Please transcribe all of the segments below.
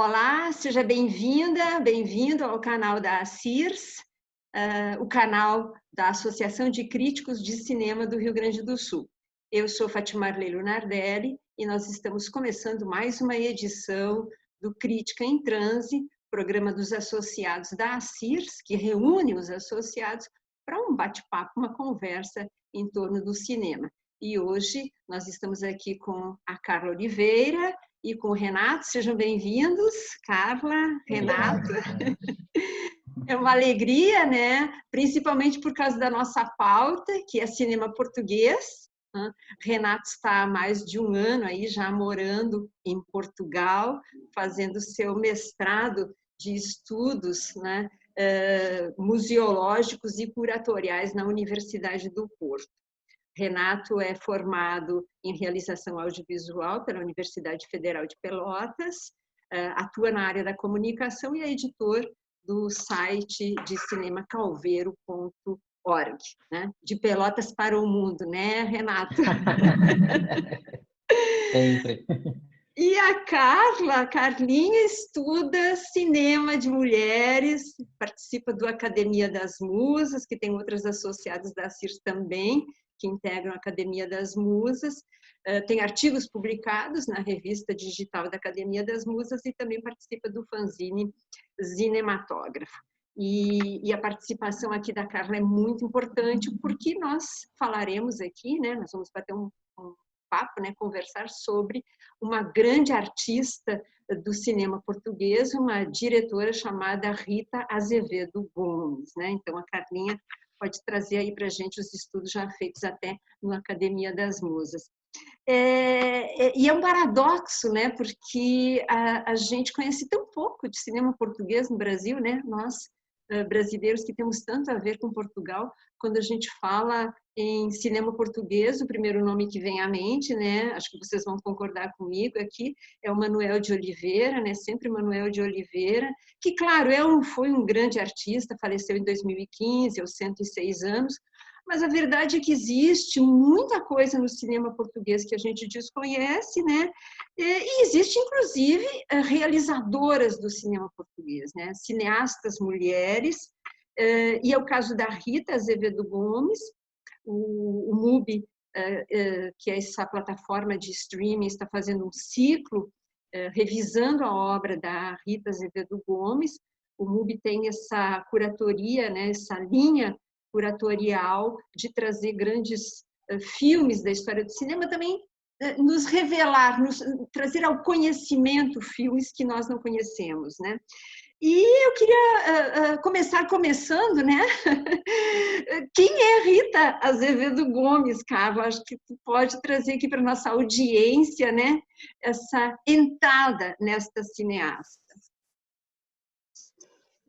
Olá, seja bem-vinda, bem-vindo ao canal da ACIRS, o canal da Associação de Críticos de Cinema do Rio Grande do Sul. Eu sou Fatimarley Lunardelli e nós estamos começando mais uma edição do Crítica em Transe, programa dos associados da ACIRS, que reúne os associados para um bate-papo, uma conversa em torno do cinema. E hoje nós estamos aqui com a Carla Oliveira e com o Renato. Sejam bem-vindos, Carla, Renato. É uma alegria, né? Principalmente por causa da nossa pauta, que é cinema português. Renato está há mais de um ano aí já morando em Portugal, fazendo seu mestrado de estudos, né, museológicos e curatoriais na Universidade do Porto. Renato é formado em realização audiovisual pela Universidade Federal de Pelotas, atua na área da comunicação e é editor do site de cinema calveiro.org, né? De Pelotas para o mundo, né, Renato? Sempre. E a Carlinha estuda cinema de mulheres, participa do Academia das Musas, que tem outras associadas da CIRS também, que integram a Academia das Musas, tem artigos publicados na revista digital da Academia das Musas e também participa do fanzine Cinematógrafo. E a participação aqui da Carla é muito importante, porque nós falaremos aqui, né, nós vamos bater um papo, né, conversar sobre uma grande artista do cinema português, uma diretora chamada Rita Azevedo Gomes, né? Então a Carlinha pode trazer aí para a gente os estudos já feitos até na Academia das Musas. E é um paradoxo, né? Porque a gente conhece tão pouco de cinema português no Brasil, né? Nós brasileiros que temos tanto a ver com Portugal, quando a gente fala em cinema português, o primeiro nome que vem à mente, né? Acho que vocês vão concordar comigo aqui, é o Manuel de Oliveira, né? Sempre Manuel de Oliveira, que, claro, foi um grande artista, faleceu em 2015, aos 106 anos, mas a verdade é que existe muita coisa no cinema português que a gente desconhece, né? E existe, inclusive, realizadoras do cinema português, né? Cineastas mulheres, e é o caso da Rita Azevedo Gomes, o MUBI, que é essa plataforma de streaming, está fazendo um ciclo revisando a obra da Rita Azevedo Gomes. O MUBI tem essa curatoria, né, essa linha curatorial de trazer grandes filmes da história do cinema, também nos revelar, trazer ao conhecimento filmes que nós não conhecemos, né? E eu queria começando, né? Quem é Rita Azevedo Gomes, Carla? Acho que tu pode trazer aqui para a nossa audiência, né? Essa entrada nesta cineasta.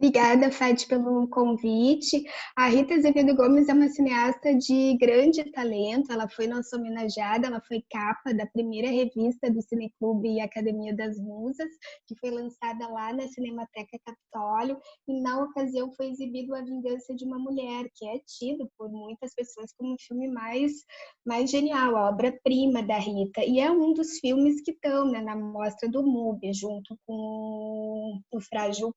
Obrigada, Fati, pelo convite. A Rita Azevedo Gomes é uma cineasta de grande talento, ela foi nossa homenageada, ela foi capa da primeira revista do Cineclube e Academia das Musas, que foi lançada lá na Cinemateca Capitólio, e na ocasião foi exibido A Vingança de uma Mulher, que é tido por muitas pessoas como o filme mais genial, a obra-prima da Rita, e é um dos filmes que estão, né, na mostra do MUBI, junto com o Frágil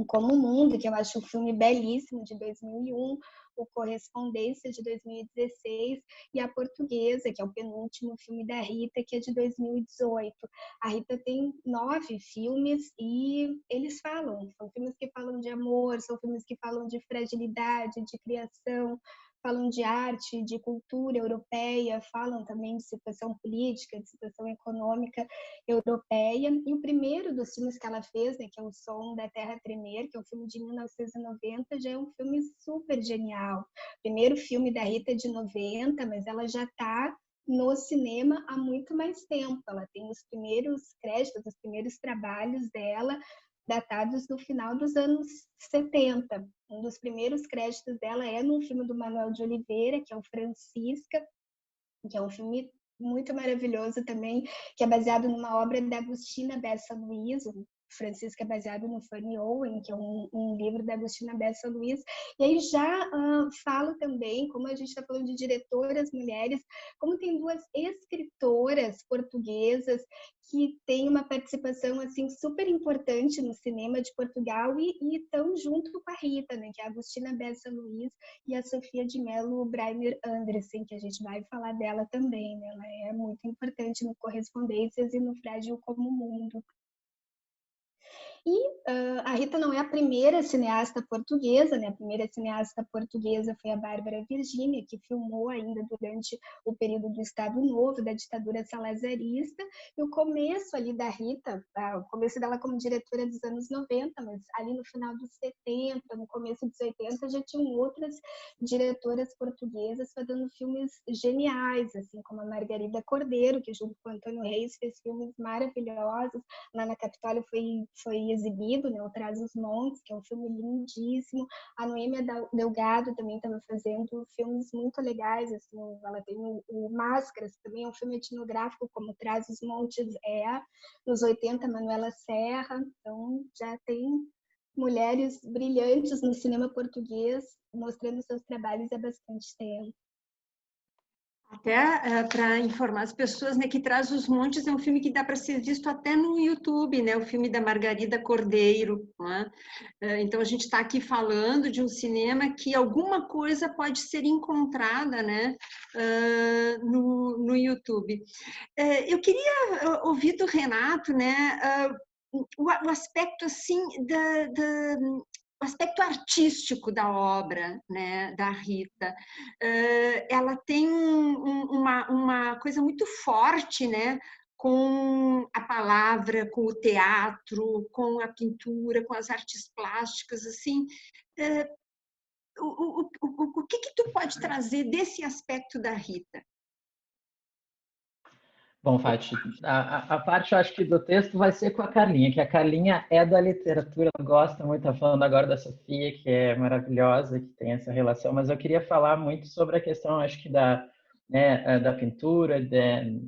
Como o Mundo, que eu acho um filme belíssimo, de 2001, o Correspondência, de 2016, e A Portuguesa, que é o penúltimo filme da Rita, que é de 2018. A Rita tem 9 filmes e eles são filmes que falam de amor, são filmes que falam de fragilidade, de criação, falam de arte, de cultura europeia, falam também de situação política, de situação econômica europeia. E o primeiro dos filmes que ela fez, né, que é O Som da Terra Tremer, que é um filme de 1990, já é um filme super genial. O primeiro filme da Rita é de 90, mas ela já está no cinema há muito mais tempo. Ela tem os primeiros créditos, os primeiros trabalhos dela datados do final dos anos 70. Um dos primeiros créditos dela é num filme do Manuel de Oliveira, que é o Francisca, que é um filme muito maravilhoso também, que é baseado numa obra da Agustina Bessa Luiz, um Francisca é baseado no Fanny Owen, que é um livro da Agostina Bessa Luiz. E aí já falo também, como a gente está falando de diretoras mulheres, como tem duas escritoras portuguesas que têm uma participação assim super importante no cinema de Portugal e estão junto com a Rita, né, que é a Agostina Bessa Luiz e a Sofia de Mello Breiner Andressen, que a gente vai falar dela também, né? Ela é muito importante no Correspondências e no Frágil como o Mundo. E a Rita não é a primeira cineasta portuguesa, né? A primeira cineasta portuguesa foi a Bárbara Virgínia, que filmou ainda durante o período do Estado Novo, da ditadura salazarista, e o começo ali da Rita, o começo dela como diretora dos anos 90, mas ali no final dos 70, no começo dos 80, já tinham outras diretoras portuguesas fazendo filmes geniais, assim como a Margarida Cordeiro, que junto com o Antônio Reis fez filmes maravilhosos. Lá na Capitólio foi exibido, né, o Trás-os-Montes, que é um filme lindíssimo. A Noêmia Delgado também estava fazendo filmes muito legais, assim, ela tem o Máscaras, também é um filme etnográfico, como Trás-os-Montes é. Nos 80, Manuela Serra. Então, já tem mulheres brilhantes no cinema português mostrando seus trabalhos há bastante tempo. Até para informar as pessoas, né, que Trás-os-Montes é um filme que dá para ser visto até no YouTube, né, o filme da Margarida Cordeiro, né? Então a gente está aqui falando de um cinema que alguma coisa pode ser encontrada, né, no YouTube. Eu queria ouvir do Renato, né, o aspecto assim o aspecto artístico da obra, né, da Rita. Ela tem uma coisa muito forte, né, com a palavra, com o teatro, com a pintura, com as artes plásticas, assim. O que tu pode trazer desse aspecto da Rita? Bom, Fati, a parte, eu acho que do texto vai ser com a Carlinha, que a Carlinha é da literatura, ela gosta muito, está falando agora da Sofia, que é maravilhosa, que tem essa relação, mas eu queria falar muito sobre a questão, acho que da pintura,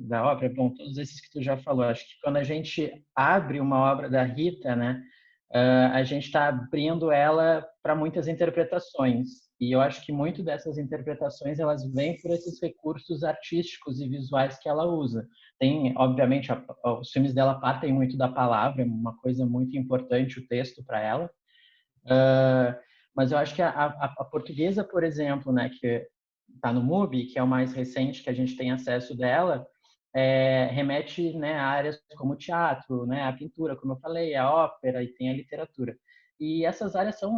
da ópera, bom, todos esses que tu já falou, acho que quando a gente abre uma obra da Rita, né, a gente está abrindo ela para muitas interpretações. E eu acho que muito dessas interpretações elas vêm por esses recursos artísticos e visuais que ela usa. Tem, obviamente, os filmes dela partem muito da palavra, é uma coisa muito importante o texto para ela. Mas eu acho que a portuguesa, por exemplo, né, que está no MUBI, que é o mais recente que a gente tem acesso dela, remete, né, a áreas como o teatro, né, a pintura, como eu falei, a ópera e tem a literatura. E essas áreas são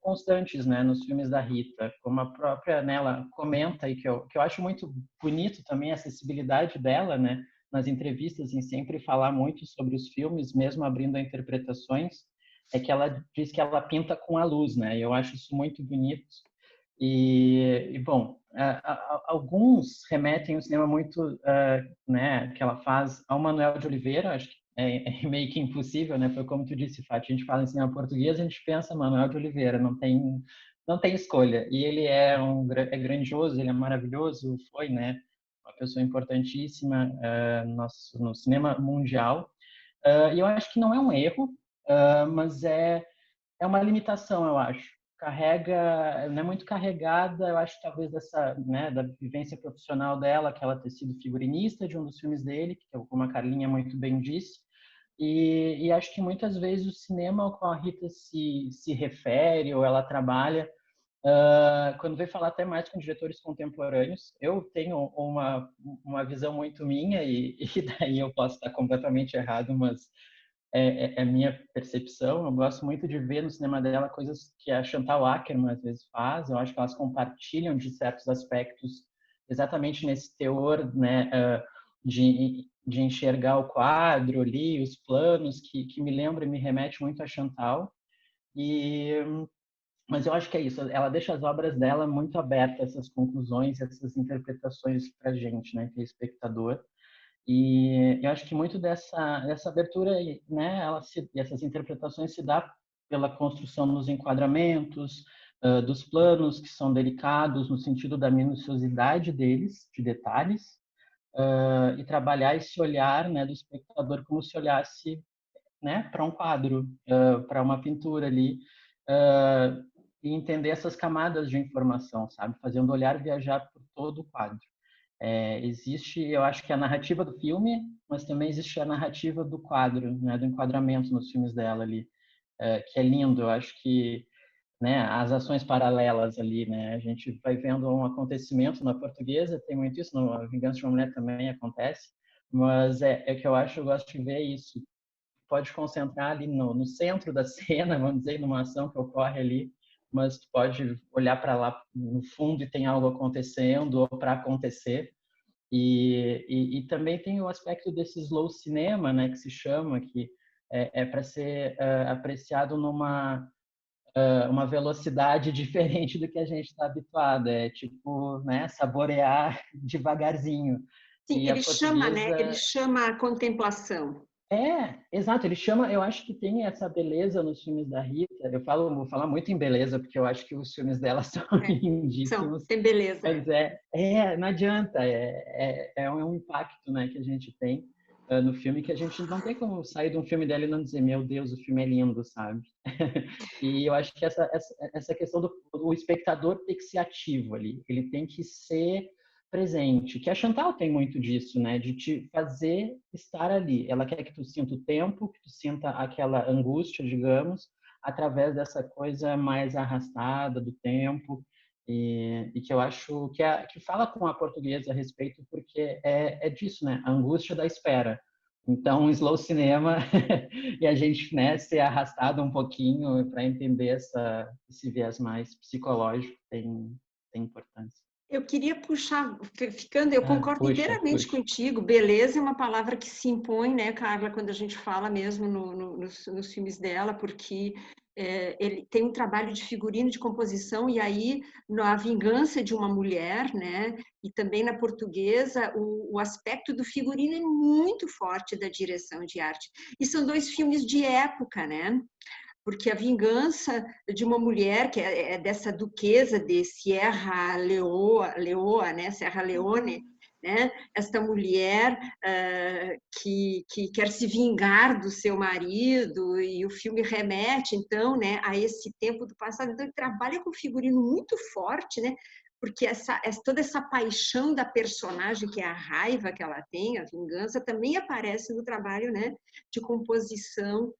constantes, né, nos filmes da Rita, como a própria Nela comenta e que eu acho muito bonito também a acessibilidade dela, né, nas entrevistas em sempre falar muito sobre os filmes, mesmo abrindo a interpretações, é que ela diz que ela pinta com a luz, né? Eu acho isso muito bonito. E bom, alguns remetem o cinema muito, né, que ela faz ao Manuel de Oliveira, acho que é meio que impossível, né? Foi como tu disse, Fati, a gente fala em cinema português, a gente pensa Manuel de Oliveira, não tem escolha. E ele é grandioso, ele é maravilhoso, foi, né? Uma pessoa importantíssima no cinema mundial. E eu acho que não é um erro, mas é uma limitação, eu acho. Não é muito carregada, eu acho, talvez, dessa, né, da vivência profissional dela, que ela ter sido figurinista de um dos filmes dele, que como a Carlinha muito bem disse, e acho que muitas vezes o cinema ao qual a Rita se refere ou ela trabalha, quando vem falar até mais com diretores contemporâneos, eu tenho uma visão muito minha, e daí eu posso estar completamente errado, mas é minha percepção. Eu gosto muito de ver no cinema dela coisas que a Chantal Akerman às vezes faz. Eu acho que elas compartilham de certos aspectos exatamente nesse teor, né, de enxergar o quadro ali, os planos, que me lembra e me remete muito a Chantal. Mas eu acho que é isso. Ela deixa as obras dela muito abertas, essas conclusões, essas interpretações para a gente, né, que é espectador. E eu acho que muito dessa abertura, né, essas interpretações se dá pela construção dos enquadramentos, dos planos que são delicados no sentido da minuciosidade deles, de detalhes, e trabalhar esse olhar, né, do espectador como se olhasse né, para um quadro, para uma pintura ali, e entender essas camadas de informação, sabe? Fazendo o olhar viajar por todo o quadro. Existe, eu acho que a narrativa do filme, mas também existe a narrativa do quadro, né, do enquadramento nos filmes dela ali, que é lindo. Eu acho que, né, as ações paralelas ali, né, a gente vai vendo um acontecimento na portuguesa, tem muito isso, no A Vingança de uma Mulher também acontece, mas é que eu gosto de ver isso. Pode concentrar ali no centro da cena, vamos dizer, numa ação que ocorre ali, mas tu pode olhar para lá no fundo e tem algo acontecendo ou para acontecer. E também tem o aspecto desse slow cinema, né, que se chama, que é para ser apreciado numa uma velocidade diferente do que a gente está habituado. É tipo, né, saborear devagarzinho. Sim, E a ele chama, né? Ele portuguesa chama a contemplação. exato, ele chama, eu acho que tem essa beleza nos filmes da Rita. Vou falar muito em beleza, porque eu acho que os filmes dela são lindíssimos. Tem beleza. Mas não adianta, um impacto, né, que a gente tem no filme, que a gente não tem como sair de um filme dela e não dizer, meu Deus, o filme é lindo, sabe? E eu acho que essa questão do espectador ter que ser ativo ali, ele tem que ser presente, que a Chantal tem muito disso, né, de te fazer estar ali. Ela quer que tu sinta o tempo, que tu sinta aquela angústia, digamos, através dessa coisa mais arrastada do tempo, e que eu acho que fala com a portuguesa a respeito, porque é disso, né, a angústia da espera. Então, slow cinema e a gente, né, ser arrastado um pouquinho para entender esse viés mais psicológico tem importância. Eu queria puxar, eu concordo inteiramente Puxa. contigo. Beleza é uma palavra que se impõe, né, Carla, quando a gente fala mesmo nos filmes dela, porque ele tem um trabalho de figurino, de composição, e aí na Vingança de uma Mulher, né, e também na portuguesa, o aspecto do figurino é muito forte da direção de arte. E são dois filmes de época, né? Porque a vingança de uma mulher, que é dessa duquesa de Sierra Leoa, né? Serra Leone, né? Esta mulher que quer se vingar do seu marido, e o filme remete, então, né, a esse tempo do passado. Então, ele trabalha com um figurino muito forte, né? Porque toda essa paixão da personagem, que é a raiva que ela tem, a vingança, também aparece no trabalho, né, de composição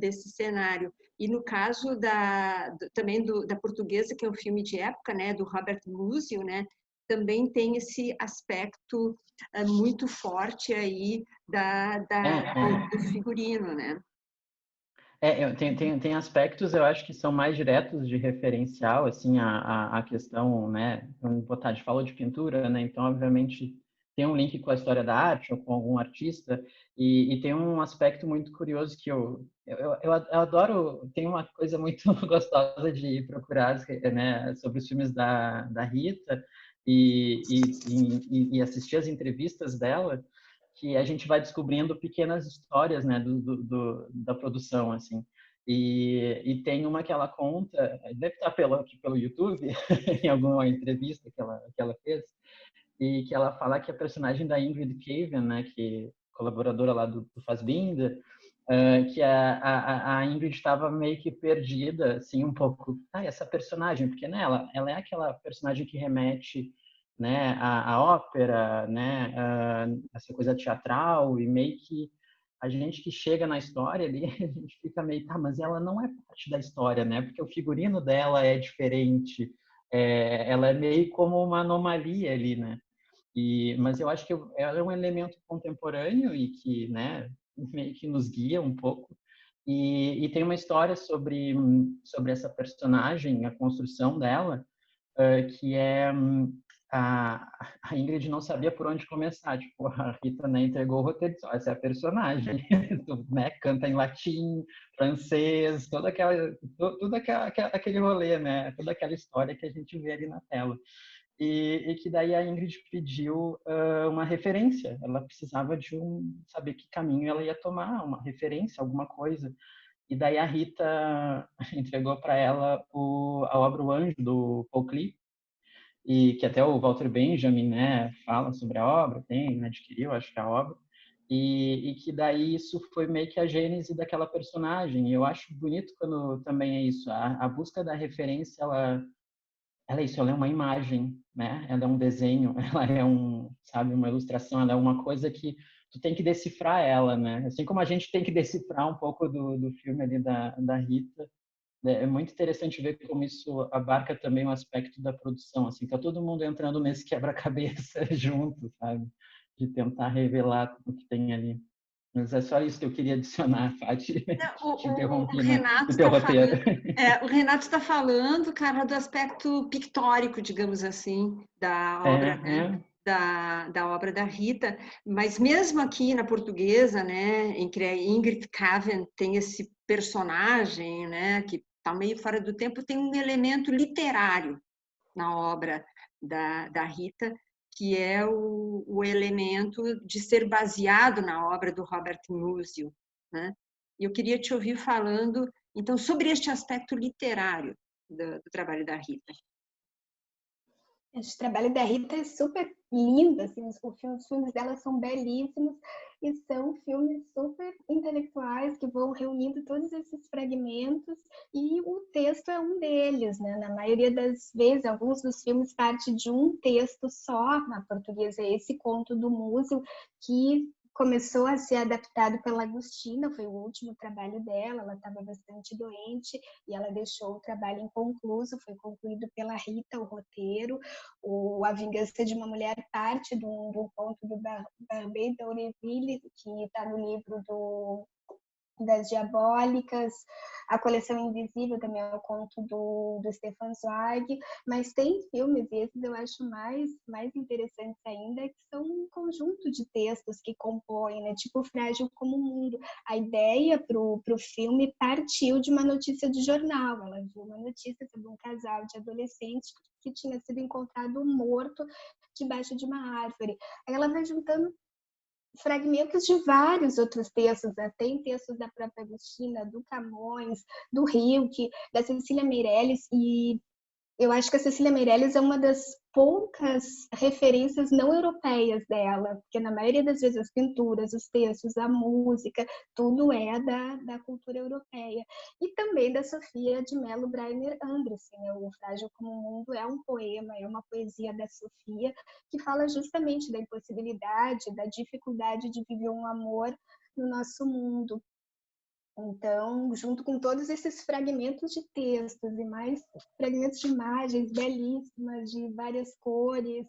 desse cenário. E no caso também da portuguesa, que é um filme de época, né, do Robert Musil, né, também tem esse aspecto muito forte aí do figurino, né? Tem aspectos, eu acho que são mais diretos de referencial, assim, a questão, né, vamos botar, de falou de pintura, né, então, obviamente, tem um link com a história da arte ou com algum artista, e tem um aspecto muito curioso que eu adoro, tem uma coisa muito gostosa de procurar, né, sobre os filmes da Rita e assistir as entrevistas dela, que a gente vai descobrindo pequenas histórias, né, da produção, assim. E tem uma que ela conta, deve estar aqui pelo YouTube, em alguma entrevista que ela fez, e que ela fala que a personagem da Ingrid Caven, né, que é colaboradora lá do Fassbinder, que a Ingrid estava meio que perdida, assim, um pouco. Essa personagem, porque né, ela é aquela personagem que remete, né, a ópera, né, essa coisa teatral, e meio que a gente que chega na história ali, a gente fica meio, mas ela não é parte da história, né, porque o figurino dela é diferente, ela é meio como uma anomalia ali, né, mas eu acho que ela é um elemento contemporâneo e que, né, meio que nos guia um pouco. E tem uma história sobre essa personagem, a construção dela, que é a Ingrid não sabia por onde começar. Tipo, a Rita, né, entregou o roteiro e disse, essa é a personagem. Né, canta em latim, francês, aquele rolê, né? Toda aquela história que a gente vê ali na tela. E que daí a Ingrid pediu uma referência. Ela precisava saber que caminho ela ia tomar, uma referência, alguma coisa. E daí a Rita entregou para ela a obra O Anjo, do Paul Klee, e que até o Walter Benjamin, né, fala sobre a obra, adquiriu, acho que a obra. e que daí isso foi meio que a gênese daquela personagem. E eu acho bonito quando também é isso, a busca da referência, ela é isso, ela é uma imagem, né? Ela é um desenho, ela é sabe, uma ilustração, ela é uma coisa que tu tem que decifrar ela, né? Assim como a gente tem que decifrar um pouco do filme ali da Rita. É muito interessante ver como isso abarca também o aspecto da produção, assim, tá todo mundo entrando nesse quebra-cabeça junto, sabe? De tentar revelar o que tem ali. Mas é só isso que eu queria adicionar, Fati. Te O interrompi Renato no teu está roteiro. falando, o Renato está falando, cara, do aspecto pictórico, digamos assim, da É, obra, né? é. Da obra da Rita, mas mesmo aqui na portuguesa, né, em que a Ingrid Caven tem esse personagem, né, que está meio fora do tempo, tem um elemento literário na obra da Rita, que é o elemento de ser baseado na obra do Robert Musil, né? E eu queria te ouvir falando, então, sobre este aspecto literário do trabalho da Rita. Esse trabalho da Rita é super lindo, assim, os filmes dela são belíssimos e são filmes super intelectuais que vão reunindo todos esses fragmentos e o texto é um deles, né? Na maioria das vezes, alguns dos filmes partem de um texto só, na portuguesa é esse Conto do Musil, que começou a ser adaptado pela Agostina, foi o último trabalho dela, ela estava bastante doente e ela deixou o trabalho inconcluso, foi concluído pela Rita, o roteiro. A Vingança de uma Mulher parte de um conto do Barbey d'Aurevilly, que está no livro das Diabólicas. A Coleção Invisível também é um conto do Stefan Zweig, mas tem filmes, e esses eu acho mais interessantes ainda, que são um conjunto de textos que compõem, né? Tipo Frágil como o Mundo. A ideia para o filme partiu de uma notícia de jornal. Ela viu uma notícia sobre um casal de adolescentes que tinha sido encontrado morto debaixo de uma árvore. Aí ela vai juntando fragmentos de vários outros textos, né? Tem textos da própria Agostina, do Camões, do Rilke, da Cecília Meirelles, e eu acho que a Cecília Meirelles é uma das poucas referências não europeias dela, porque na maioria das vezes as pinturas, os textos, a música, tudo é da cultura europeia. E também da Sofia de Mello Breiner Andressen, né? O Frágil como o Mundo é um poema, é uma poesia da Sofia, que fala justamente da impossibilidade, da dificuldade de viver um amor no nosso mundo. Então, junto com todos esses fragmentos de textos e mais fragmentos de imagens belíssimas, de várias cores,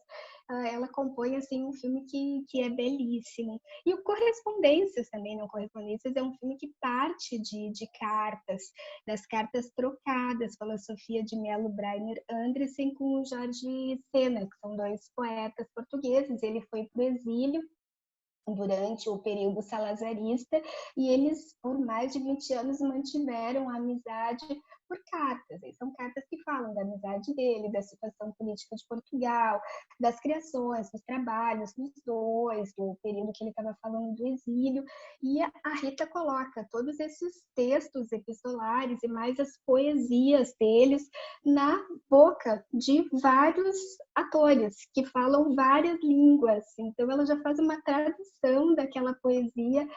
ela compõe assim um filme que é belíssimo. E o Correspondências também, não Correspondências é um filme que parte de cartas, das cartas trocadas pela Sofia de Mello Breiner Andressen com o Jorge Sena, que são dois poetas portugueses. Ele foi para o exílio durante o período salazarista, e eles, por mais de 20 anos, mantiveram a amizade por cartas. E são cartas que falam da amizade dele, da situação política de Portugal, das criações, dos trabalhos dos dois, do período que ele estava falando do exílio. E a Rita coloca todos esses textos epistolares e mais as poesias deles na boca de vários atores que falam várias línguas. Então, ela já faz uma tradução daquela poesia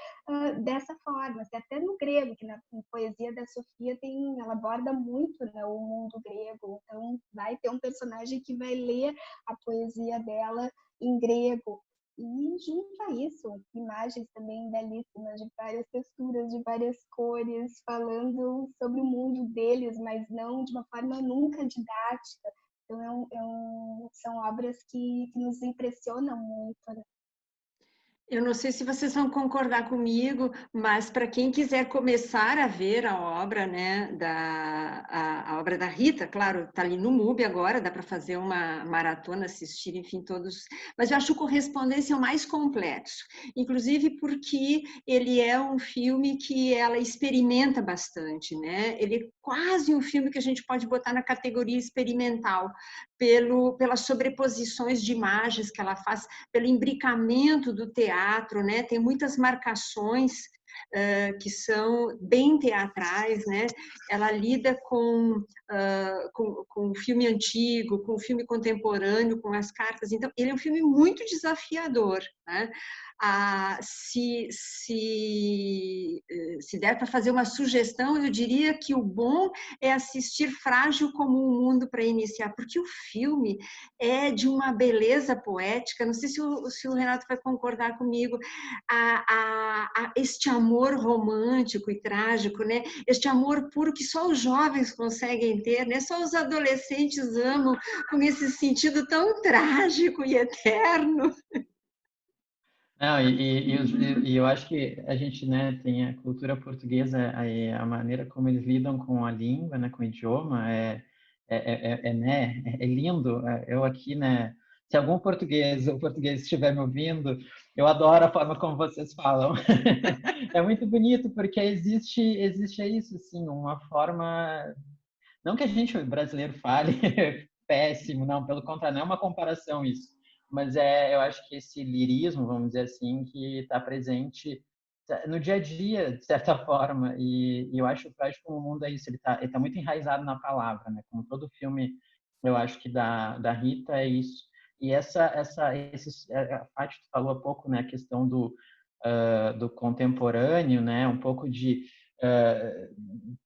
dessa forma. Até no grego, que na poesia da Sofia ela aborda muito, né, o mundo grego. Então, vai ter um personagem que vai ler a poesia dela em grego. E junto a isso, imagens também belíssimas, de várias texturas, de várias cores, falando sobre o mundo deles, mas não de uma forma nunca didática. Então, são obras que nos impressionam muito, né? Eu não sei se vocês vão concordar comigo, mas para quem quiser começar a ver a obra, né, a obra da Rita, claro, está ali no MUBI agora, dá para fazer uma maratona, assistir, enfim, todos. Mas eu acho o Correspondência o mais complexo, inclusive porque ele é um filme que ela experimenta bastante, né? Ele é quase um filme que a gente pode botar na categoria experimental, pelas sobreposições de imagens que ela faz, pelo imbricamento do teatro, né? Tem muitas marcações que são bem teatrais, né? Ela lida com o filme antigo, com o filme contemporâneo, com as cartas. Então, ele é um filme muito desafiador, né? Se der para fazer uma sugestão, eu diria que o bom é assistir Frágil como um Mundo para iniciar, porque o filme é de uma beleza poética, não sei se o Renato vai concordar comigo, este amor romântico e trágico, né? Este amor puro que só os jovens conseguem ter, né? Só os adolescentes amam, com esse sentido tão trágico e eterno. Não, e eu acho que a gente, né, tem a cultura portuguesa, a maneira como eles lidam com a língua, né, com o idioma, né, é lindo. Eu aqui, né, se algum português ou português estiver me ouvindo, eu adoro a forma como vocês falam. É muito bonito, porque existe isso, assim, uma forma... Não que a gente, brasileiro, fale péssimo, não, pelo contrário, não é uma comparação isso. Mas eu acho que esse lirismo, vamos dizer assim, que está presente no dia a dia, de certa forma, e eu acho que o Frágil como o Mundo é isso, ele tá muito enraizado na palavra, né? Como todo filme, eu acho que da Rita é isso. E a Paty falou há pouco, né, a questão do contemporâneo, né, um pouco de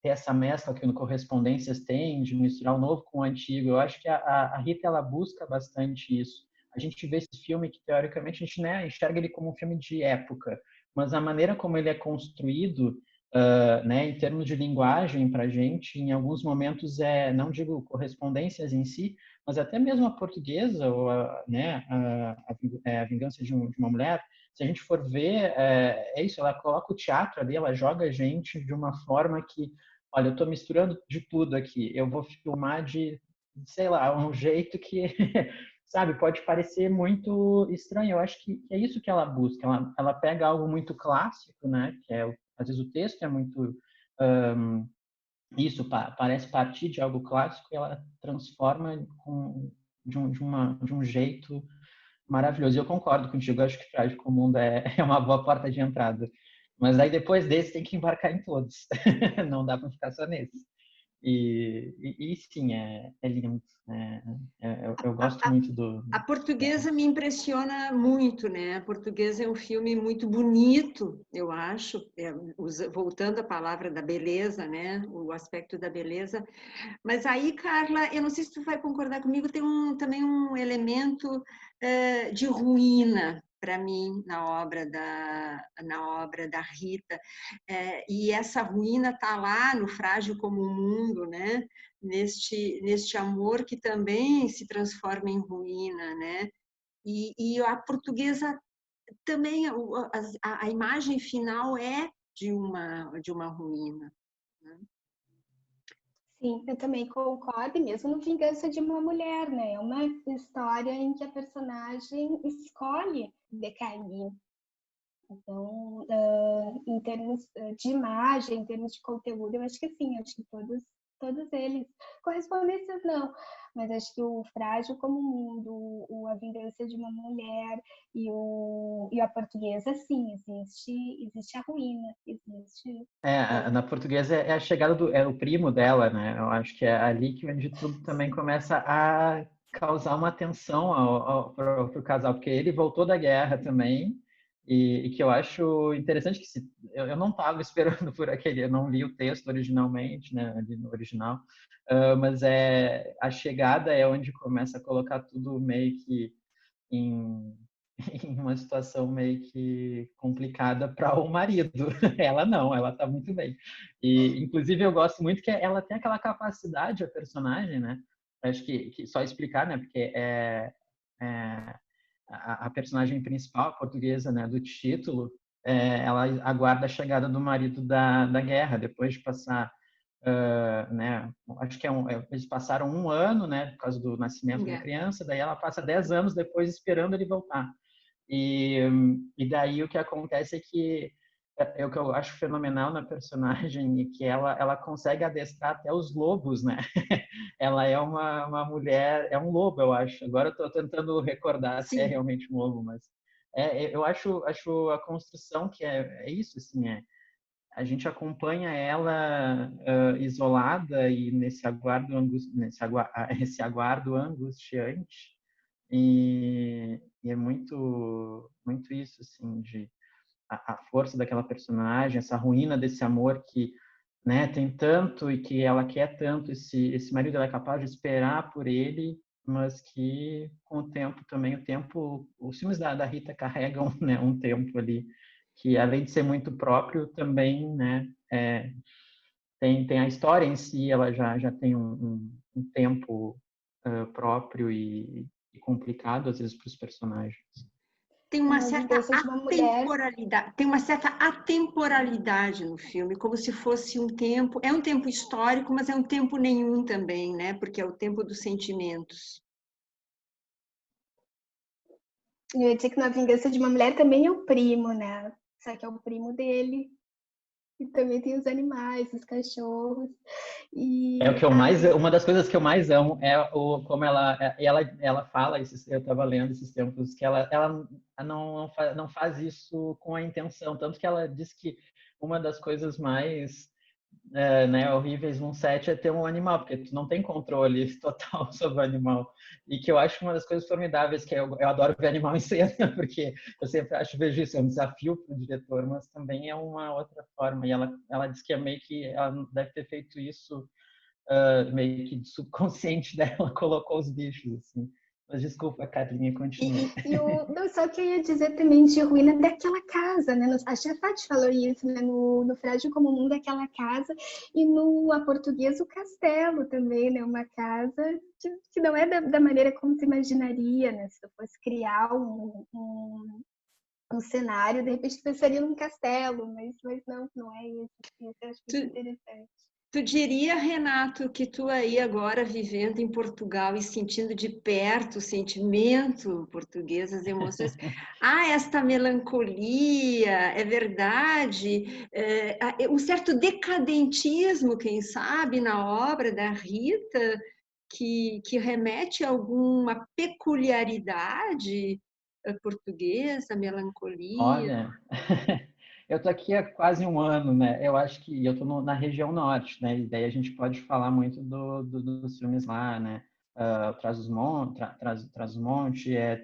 ter essa mescla que no Correspondências tem, de misturar o novo com o antigo. Eu acho que a Rita, ela busca bastante isso. A gente vê esse filme que, teoricamente, a gente, né, enxerga ele como um filme de época, mas a maneira como ele é construído, né, em termos de linguagem para a gente, em alguns momentos, não digo correspondências em si, mas até mesmo a portuguesa, ou né, a Vingança de uma Mulher, se a gente for ver, isso, ela coloca o teatro ali, ela joga a gente de uma forma que, olha, eu estou misturando de tudo aqui, eu vou filmar de, sei lá, um jeito que, sabe, pode parecer muito estranho. Eu acho que é isso que ela busca, ela pega algo muito clássico, né, que às vezes o texto é muito... isso parece partir de algo clássico e ela transforma de um jeito maravilhoso. E eu concordo contigo, eu acho que Frágil como o Mundo é uma boa porta de entrada. Mas aí depois desse tem que embarcar em todos. Não dá para ficar só nesse. E sim, é lindo. Eu gosto muito do... A portuguesa me impressiona muito, né? A portuguesa é um filme muito bonito, eu acho, voltando à palavra da beleza, né? O aspecto da beleza. Mas aí, Carla, eu não sei se tu vai concordar comigo, tem também um elemento de ruína para mim na obra da Rita. E essa ruína está lá no Frágil como o Mundo, né? Neste amor que também se transforma em ruína, né? E a portuguesa também, a imagem final é de uma ruína, né? Sim, eu também concordo, e mesmo no Vingança de uma Mulher, né? É uma história em que a personagem escolhe decair. Então, em termos de imagem, em termos de conteúdo, eu acho que sim, acho que todos eles, correspondências não, mas acho que o Frágil como o Mundo, A Vingança de uma Mulher e a Portuguesa, sim, existe a ruína, existe... Na portuguesa é a chegada é o primo dela, né? Eu acho que é ali que onde tudo também começa a causar uma tensão pro casal, porque ele voltou da guerra também, e que eu acho interessante que eu não estava esperando por aquele, eu não li o texto originalmente, né? Ali no original, mas a chegada é onde começa a colocar tudo meio que em em uma situação meio que complicada para o marido. Ela não, ela tá muito bem. E, inclusive, eu gosto muito que ela tem aquela capacidade, a personagem, né? Acho que só explicar, né? Porque a personagem principal, a portuguesa, né, do título, ela aguarda a chegada do marido da guerra, depois de passar, né, acho que eles passaram 1 ano, né, por causa do nascimento da criança, daí ela passa 10 anos depois esperando ele voltar. E daí o que acontece é que o que eu acho fenomenal na personagem é que ela consegue adestrar até os lobos, né? Ela é uma mulher, é um lobo, eu acho. Agora eu estou tentando recordar se é realmente um lobo, mas eu acho a construção que é isso, assim, a gente acompanha ela isolada e nesse esse aguardo angustiante, e é muito isso, assim, de a força daquela personagem, essa ruína desse amor que, né, tem tanto e que ela quer tanto, esse marido, ela é capaz de esperar por ele, mas que com o tempo também, os filmes da Rita carregam, né, um tempo ali que, além de ser muito próprio, também, né, tem a história em si, ela já tem um tempo próprio e complicado, às vezes, para os personagens. Tem uma Uma certa Vingança de uma Mulher. atemporalidade, tem uma certa atemporalidade no filme, como se fosse um tempo, é um tempo histórico, mas é um tempo nenhum também, né? Porque é o tempo dos sentimentos. Eu ia dizer que na Vingança de uma Mulher também é o primo, né? Só que é o primo dele. E também tem os animais, os cachorros. É o E que eu mais, uma das coisas que eu mais amo é como ela fala, eu estava lendo esses tempos, que ela não faz isso com a intenção, tanto que ela diz que uma das coisas mais né, horríveis num set é ter um animal, porque tu não tem controle total sobre o animal. E que eu acho uma das coisas formidáveis, que eu adoro ver animal em cena, porque eu sempre vejo isso, é um desafio para o diretor, mas também é uma outra forma. E ela diz que é meio que, ela deve ter feito isso meio que subconsciente dela, colocou os bichos, assim. Mas desculpa, Carlinha, continua. não, só que eu ia dizer também de ruína daquela casa, né? A Chafat falou isso, né? No Frágil como o Mundo, daquela casa, e no A Portuguesa, o castelo também, né? Uma casa que não é da maneira como se imaginaria, né? Se eu fosse criar um cenário, de repente pensaria num castelo, mas não é isso. Isso eu acho muito interessante. Tu diria, Renato, que tu aí agora vivendo em Portugal e sentindo de perto o sentimento português, as emoções, esta melancolia, é verdade, um certo decadentismo, quem sabe, na obra da Rita, que remete a alguma peculiaridade portuguesa, melancolia. Olha, eu tô aqui há quase um ano, né? Eu acho que eu tô na região norte, né? E daí a gente pode falar muito dos filmes lá, né? Trás-os-Monte,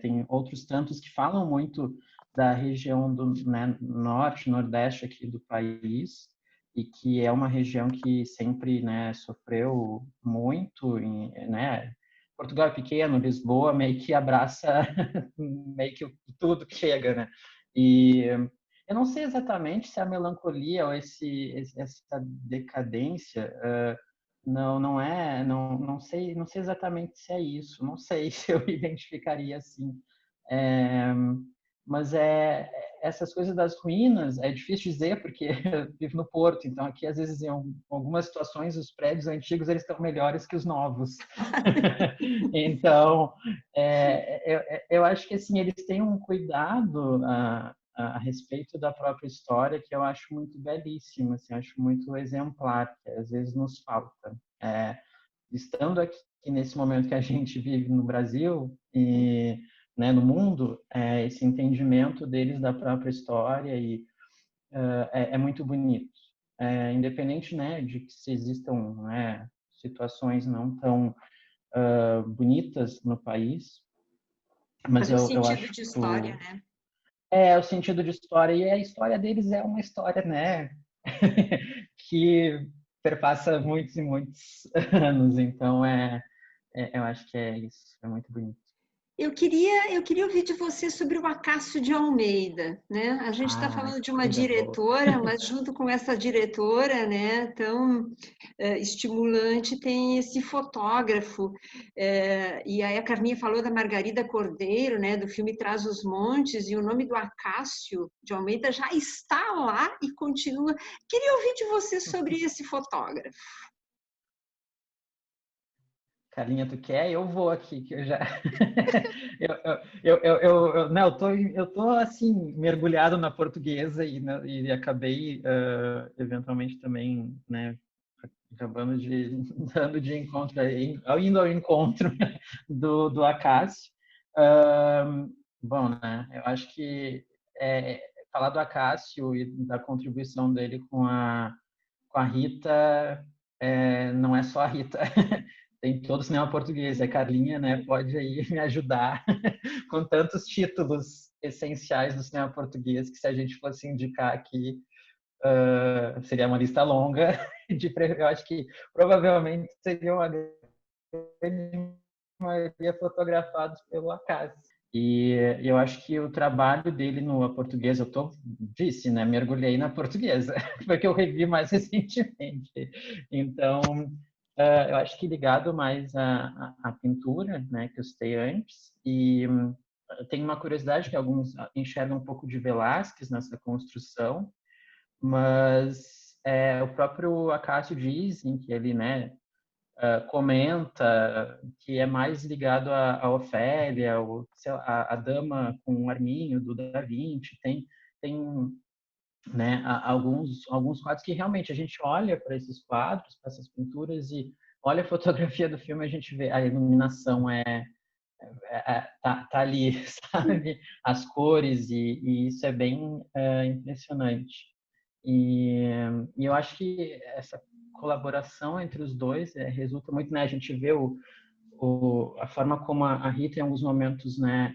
tem outros tantos que falam muito da região do, né, norte, nordeste aqui do país, e que é uma região que sempre, né, sofreu muito, né? Portugal é pequeno, Lisboa meio que abraça meio que tudo que chega, né? E eu não sei exatamente se a melancolia ou essa decadência não sei exatamente se é isso, não sei se eu identificaria assim. É, mas essas coisas das ruínas é difícil dizer porque eu vivo no Porto, então aqui às vezes em algumas situações os prédios antigos eles estão melhores que os novos. Então eu acho que assim eles têm um cuidado a respeito da própria história que eu acho muito belíssimo, assim, acho muito exemplar, que às vezes nos falta. Estando aqui nesse momento que a gente vive no Brasil e, né, no mundo, esse entendimento deles da própria história é muito bonito. Independente, né, de que se existam, né, situações não tão bonitas no país, mas Mas o eu sentido acho de que história, né? o sentido de história, e a história deles é uma história, né, que perpassa muitos e muitos anos, então eu acho que é isso, é muito bonito. Eu queria ouvir de você sobre o Acácio de Almeida, né? A gente está falando de Que uma coisa boa. diretora, mas junto com essa diretora, né, tão estimulante, tem esse fotógrafo. E aí a Carminha falou da Margarida Cordeiro, né, do filme Traz os Montes, e o nome do Acácio de Almeida já está lá e continua. Queria ouvir de você sobre esse fotógrafo. Carlinha, tu quer? Eu vou aqui, que eu já. Não, eu tô assim, mergulhado na portuguesa né, e acabei, eventualmente também, né, acabando dando de encontro, indo ao encontro do Acácio. Bom, né, eu acho que falar do Acácio e da contribuição dele com a Rita, não é só a Rita. Tem todo o cinema português. A Carlinha, né, pode aí me ajudar com tantos títulos essenciais do cinema português que, se a gente fosse indicar aqui, seria uma lista longa. Eu acho que provavelmente seria uma grande maioria fotografados pelo Acácio. E eu acho que o trabalho dele no A Portuguesa, disse, né, mergulhei na Portuguesa, porque eu revi mais recentemente. Então, eu acho que ligado mais à pintura, né, que eu citei antes, e tem uma curiosidade que alguns enxergam um pouco de Velázquez nessa construção, mas o próprio Acácio diz em que ele, né, comenta que é mais ligado a Ofélia, ou, sei lá, a Dama com o Arminho, do Da Vinci. Tem né, alguns quadros que realmente a gente olha para esses quadros, para essas pinturas, e olha a fotografia do filme, a gente vê a iluminação tá ali, sabe? As cores, e isso é bem impressionante. E eu acho que essa colaboração entre os dois resulta muito, né? A gente vê a forma como a Rita, em alguns momentos, né,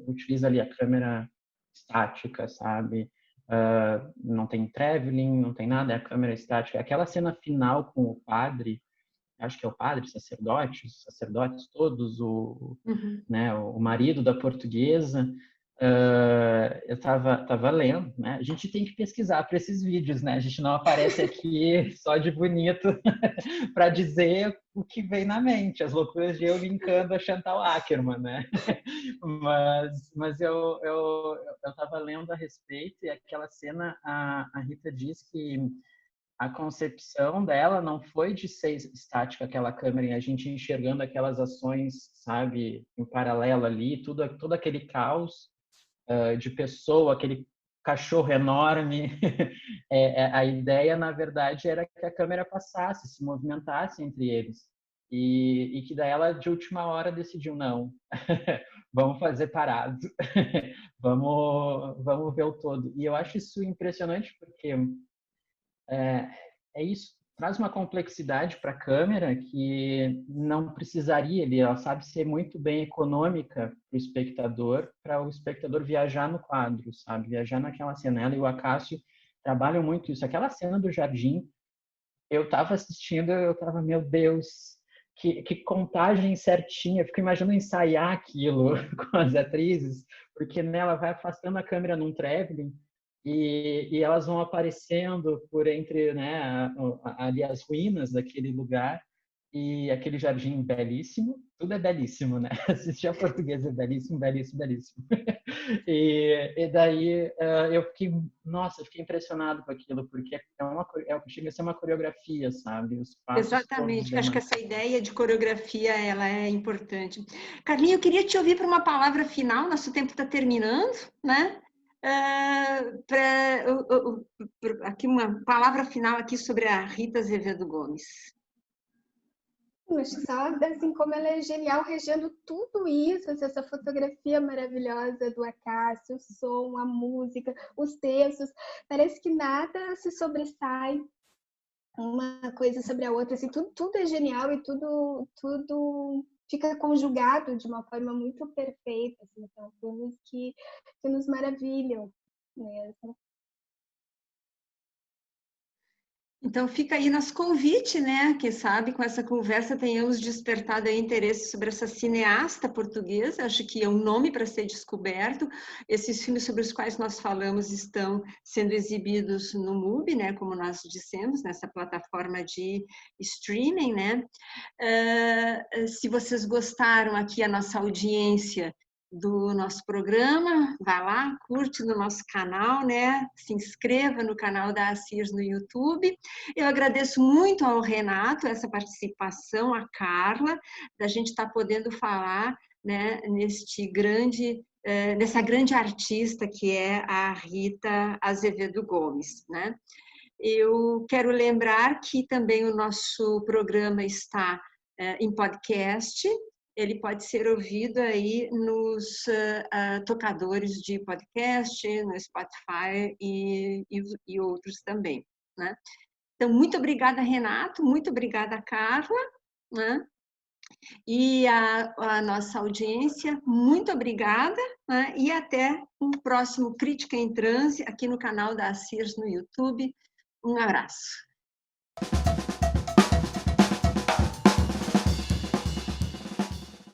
utiliza ali a câmera estática, sabe? Não tem traveling, não tem nada, é a câmera estática. Aquela cena final com o padre, acho que é o padre, sacerdotes todos, né, o marido da portuguesa. Eu estava lendo, né? A gente tem que pesquisar para esses vídeos, né? A gente não aparece aqui só de bonito para dizer o que vem na mente, as loucuras de eu linkando a Chantal Akerman, né? Mas eu estava lendo a respeito, e aquela cena, a Rita diz que a concepção dela não foi de ser estática aquela câmera e a gente enxergando aquelas ações, sabe, em paralelo ali, todo aquele caos de pessoa, aquele cachorro enorme. A ideia, na verdade, era que a câmera passasse, se movimentasse entre eles. E que daí ela, de última hora, decidiu, não, vamos fazer parado, vamos ver o todo. E eu acho isso impressionante porque é isso, traz uma complexidade para a câmera que não precisaria, ela sabe ser muito bem econômica para o espectador viajar no quadro, sabe? Viajar naquela cena. Ela e o Acácio trabalham muito isso. Aquela cena do jardim, eu estava assistindo, eu estava, meu Deus, que contagem certinha. Eu fico imaginando ensaiar aquilo com as atrizes, porque nela vai afastando a câmera num traveling, e elas vão aparecendo por entre, né, ali as ruínas daquele lugar, e aquele jardim belíssimo. Tudo é belíssimo, né? Assistir a Portuguesa é belíssimo, belíssimo, belíssimo. E daí eu fiquei impressionado com aquilo, porque chega a ser uma coreografia, sabe? Os passos Exatamente, acho que essa ideia de coreografia ela é importante. Carlinha, eu queria te ouvir para uma palavra final, nosso tempo está terminando, né? Aqui uma palavra final aqui sobre a Rita Azevedo Gomes. Acho só assim como ela é genial regendo tudo isso, essa fotografia maravilhosa do Acácio, o som, a música, os textos, parece que nada se sobressai uma coisa sobre a outra, assim, tudo é genial e tudo fica conjugado de uma forma muito perfeita, assim, são filmes que nos maravilham mesmo. Então, fica aí nosso convite, né? Quem sabe com essa conversa tenhamos despertado aí interesse sobre essa cineasta portuguesa. Acho que é um nome para ser descoberto. Esses filmes sobre os quais nós falamos estão sendo exibidos no MUBI, né? Como nós dissemos, nessa plataforma de streaming, né? Se vocês gostaram aqui, a nossa audiência do nosso programa, vá lá, curte no nosso canal, né? Se inscreva no canal da Acirs no YouTube. Eu agradeço muito ao Renato essa participação, a Carla, da gente estar podendo falar, né, nessa grande artista que é a Rita Azevedo Gomes, né? Eu quero lembrar que também o nosso programa está em podcast, ele pode ser ouvido aí nos tocadores de podcast, no Spotify e outros também, né? Então, muito obrigada, Renato, muito obrigada, Carla, né? E a nossa audiência, muito obrigada, né? E até um próximo Crítica em Transe aqui no canal da ACIRS no YouTube. Um abraço.